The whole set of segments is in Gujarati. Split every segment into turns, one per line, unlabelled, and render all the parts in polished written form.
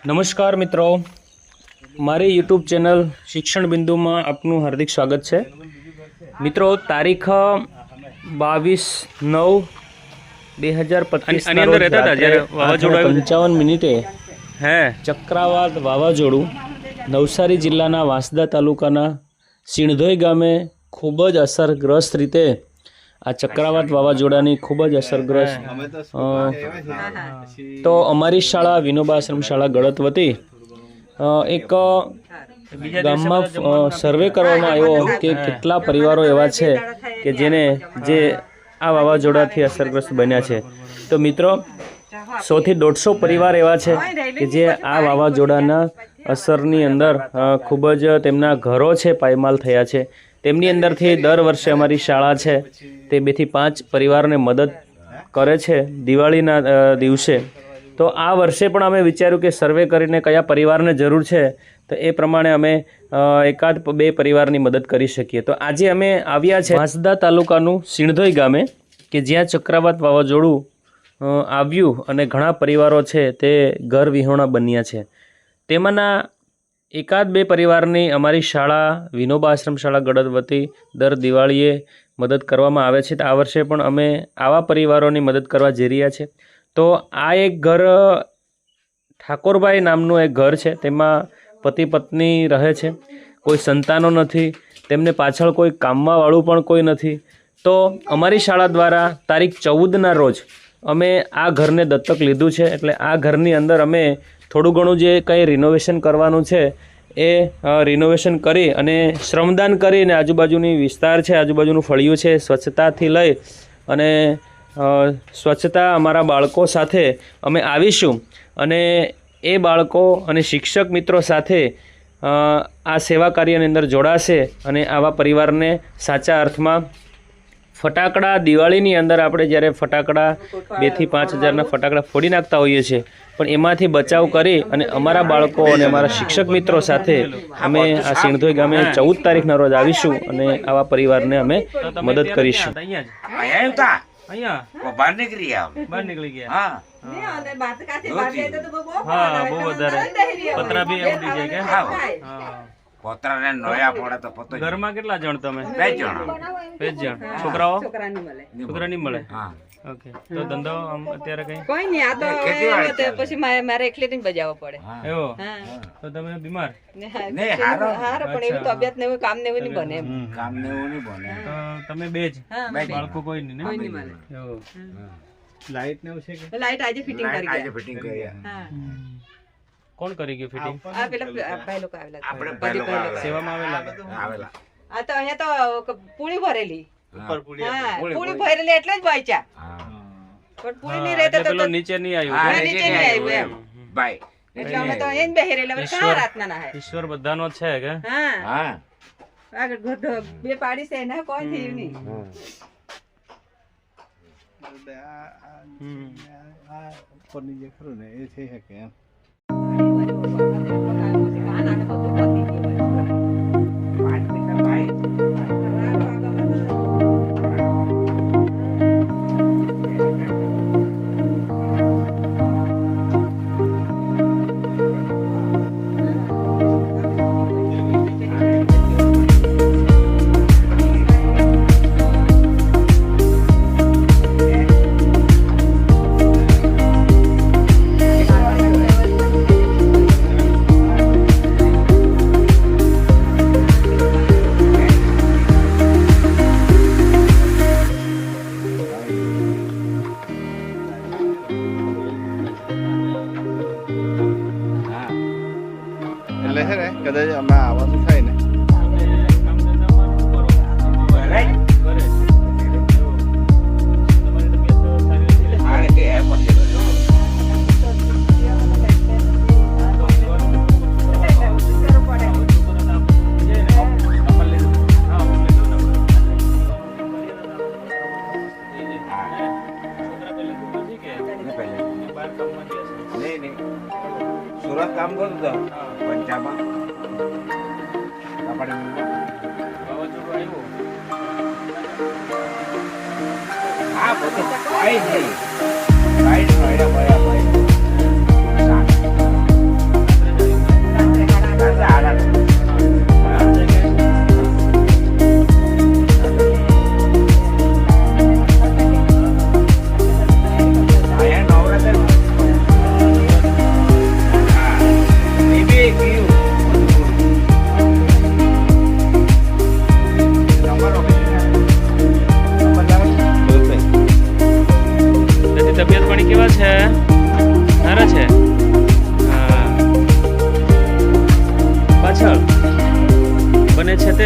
નમસ્કાર મિત્રો, મારી યુટ્યુબ ચેનલ શિક્ષણ બિંદુમાં આપનું હાર્દિક સ્વાગત છે। મિત્રો, તારીખ 22/9/2025 ચક્રાવાત વાવાઝોડું નવસારી જિલ્લાના વાંસદા તાલુકાના સિણધોઈ ગામે ખૂબ જ અસરગ્રસ્ત રીતે આ ચક્રાવાત વાવાઝોડાની ખૂબ જ અસરગ્રસ્ત તો અમારી શાળા વિનોબા આશ્રમ શાળા ગળત વતી એક ગામમાં સર્વે કરવામાં આવ્યો કે કેટલા પરિવારો એવા છે કે જે આ વાવાઝોડાથી અસરગ્રસ્ત બન્યા છે। તો મિત્રો, 100 થી 150 પરિવાર એવા છે કે જે આ વાવાઝોડાના અસરની અંદર ખૂબ જ તેમના ઘરો છે પાયમાલ થયા છે। તેમની અંદરથી દર વર્ષે અમારી શાળા છે તે 2 થી 5 પરિવારને મદદ કરે છે દિવાળીના દિવસે। તો આ વર્ષે પણ અમે વિચાર્યું કે સર્વે કરીને કયા પરિવારને જરૂર છે તો એ પ્રમાણે અમે એકાદ 2 પરિવારની મદદ કરી શકીએ। તો આજે અમે આવ્યા છે વાંસદા તાલુકાનું સિણધોઈ ગામે કે જ્યાં ચક્રવાત વાવાઝોડું આવ્યું અને ઘણા પરિવારો છે તે ઘર વિહોણા બન્યા છે। તેમાંના એકાદ 2 પરિવારની અમારી શાળા વિનોબા આશ્રમ શાળા ગળત વતી દર દિવાળીએ મદદ કરવામાં આવે છે। તો આ વર્ષે પણ અમે આવા પરિવારોની મદદ કરવા જઈ રહ્યા છે। તો આ એક ઘર ઠાકોરભાઈ નામનું એક ઘર છે, તેમાં પતિ પત્ની રહે છે, કોઈ સંતાનો નથી, તેમને પાછળ કોઈ કામમાં વાળું પણ કોઈ નથી। તો અમારી શાળા દ્વારા તારીખ 14ના રોજ અમે આ ઘરને દત્તક લીધું છે। એટલે આ ઘરની અંદર અમે થોડું ઘણું જે કંઈ રિનોવેશન કરવાનું છે એ રિનોવેશન કરી અને શ્રમદાન કરીને આજુબાજુની વિસ્તાર છે, આજુબાજુનું ફળિયું છે, સ્વચ્છતાથી લઈ અને સ્વચ્છતા અમારા બાળકો સાથે અમે આવીશું અને એ બાળકો અને શિક્ષક મિત્રો સાથે આ સેવા કાર્યની અંદર જોડાશે અને આવા પરિવારને સાચા અર્થમાં ફટાકડા દિવાળીની અંદર આપણે જ્યારે ફટાકડા 2 થી 5 હજારના ફટાકડા ફોડી નાખતા હોઈએ છીએ, પણ એમાંથી બચાવ કરી અને અમારા બાળકો અને અમારા શિક્ષક મિત્રો સાથે અમે આ સિણધોઈ ગામે 14 તારીખના રોજ આવીશું અને આવા પરિવારને અમે મદદ કરીશું।
બહાર નીકળી ગયા। પોતરાને નોયા પડે તો પતો
ઘરમાં કેટલા જણ તમે?
2 જણ।
2 જણ છોકરાઓ? છોકરા નહીં મળે। ઓકે, તો ધંધો અત્યારે કઈ
કોઈ નહીં, આ તો પછી મારે એકલી જ બજાવવો પડે
એવો? તો તમે બીમાર?
હારો, પણ એવી તબિયત ને એવું કામ ને એવું નહીં બને એમ।
કામ ને એવું નહીં બને
તો તમે 2 જ? બાળકો કોઈ નહીં ને? એવો? લાઈટ ને એવું છે કે?
લાઈટ આજે ફિટિંગ કરી ગયા।
આજે ફિટિંગ કરી
હા,
કોણ કરી ગયું ફિટિંગ?
આ પેલા ભાઈ લોકો આવેલા હતા।
આપણે ભાઈ લોકો
સેવામાં
આવેલા।
આ તો અહીંયા તો પૂરી ભરેલી,
ઉપર પૂરી
હા પૂરી ભરેલી એટલે જ વાંચ્યા, પણ પૂરી નહીં રહેતા તો
નીચે નહીં આવ્યું,
નીચે નહીં આવ્યું એમ
ભાઈ।
એટલે અમે તો એને બેહેરેલા ક્યાં રાતના ના હે।
ઈશ્વર બધાનો છે કે?
હા
હા,
આગળ ઘર 2 પાડી છે ને કોઈ થયું નહીં।
ઉપરની જે ખરું ને એ થઈ શકે એમ। એટલે છે ને કદાચ અમે આવવાનું થાય ને
સુરત કામ કરતો હતો પંચામાં હા બધું ભાઈ ભાઈ ભાઈ ભાઈ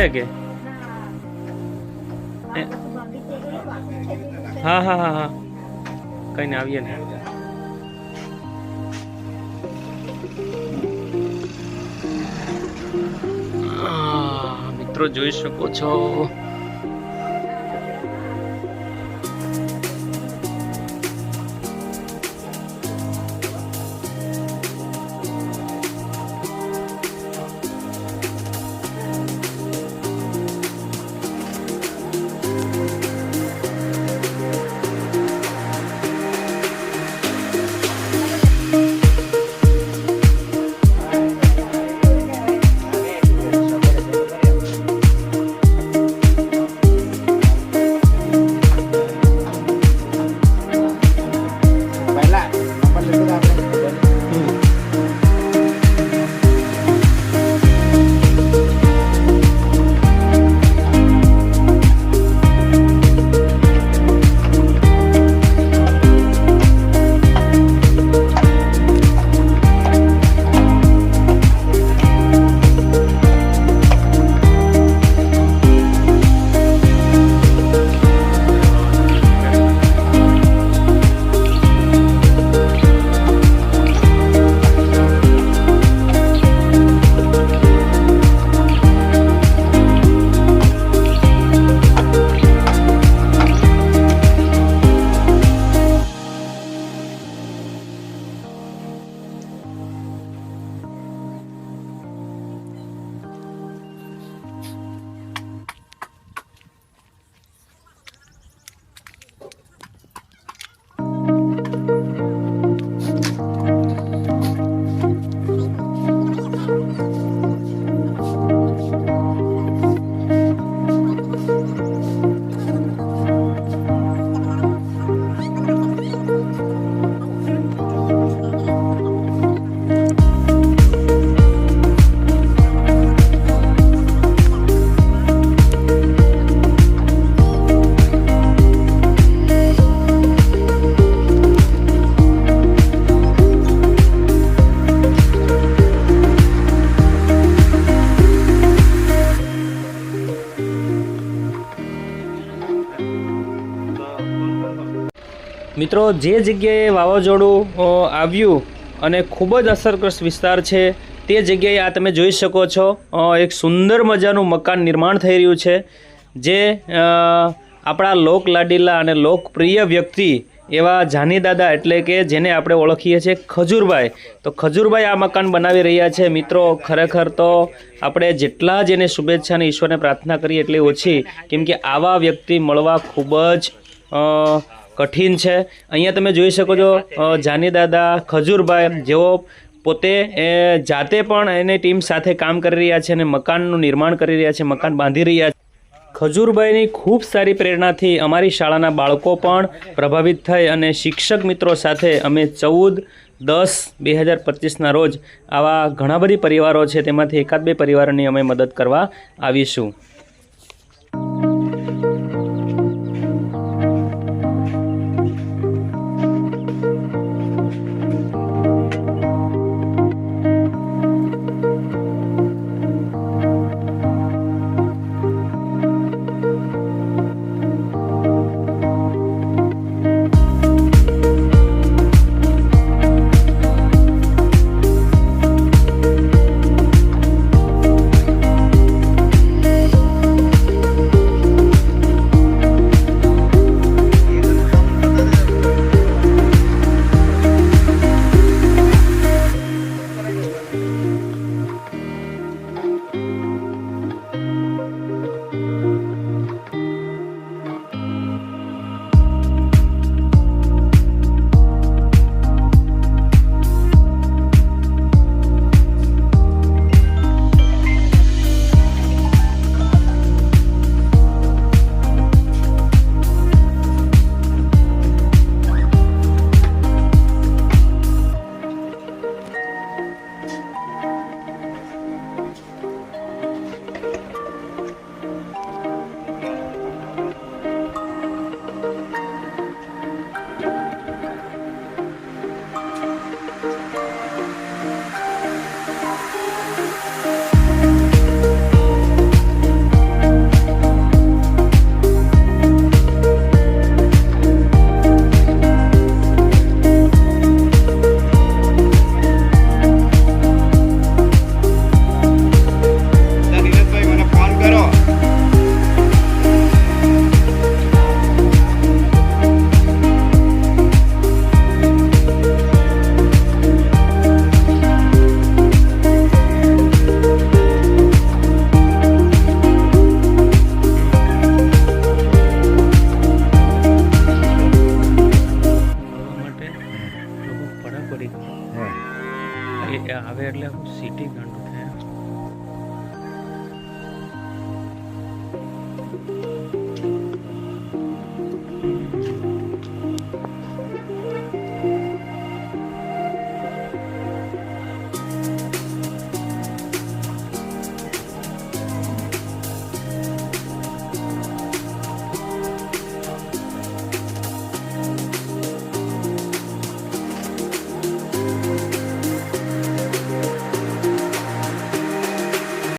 છે કે હા હા હા હા કઈ ને આવીએ ને મિત્રો જોઈ શકો છો
પહેલા નંબર લીધો તો આપણે
મિત્રો જે જગ્યાએ વાવાઝોડું આવ્યું અને ખૂબ જ અસરગ્રસ્ત વિસ્તાર છે તે જગ્યાએ આ તમે જોઈ શકો છો એક સુંદર મજાનું મકાન નિર્માણ થઈ રહ્યું છે જે આપણા લોક લાડીલા અને લોકપ્રિય વ્યક્તિ એવા જાનીદાદા એટલે કે જેને આપણે ઓળખીએ છીએ ખજૂરભાઈ તો ખજૂરભાઈ આ મકાન બનાવી રહ્યા છે મિત્રો ખરેખર તો આપણે જેટલા જ એને શુભેચ્છા અને ઈશ્વરને પ્રાર્થના કરીએ એટલી ઓછી કેમ કે આવા વ્યક્તિ મળવા ખૂબ જ કઠિન છે અહીંયા તમે જોઈ શકો છો જાનીદાદા ખજૂરભાઈ જેઓ પોતે જાતે પણ એની ટીમ સાથે કામ કરી રહ્યા છે અને મકાનનું નિર્માણ કરી રહ્યા છે મકાન બાંધી રહ્યા છે ખજૂરભાઈની ખૂબ સારી પ્રેરણાથી અમારી શાળાના બાળકો પણ પ્રભાવિત થઈ અને શિક્ષક મિત્રો સાથે અમે 14/10/2025ના રોજ આવા ઘણા બધી પરિવારો છે તેમાંથી એકાદ બે પરિવારોની અમે મદદ કરવા આવીશું એ આવે એટલે સિટી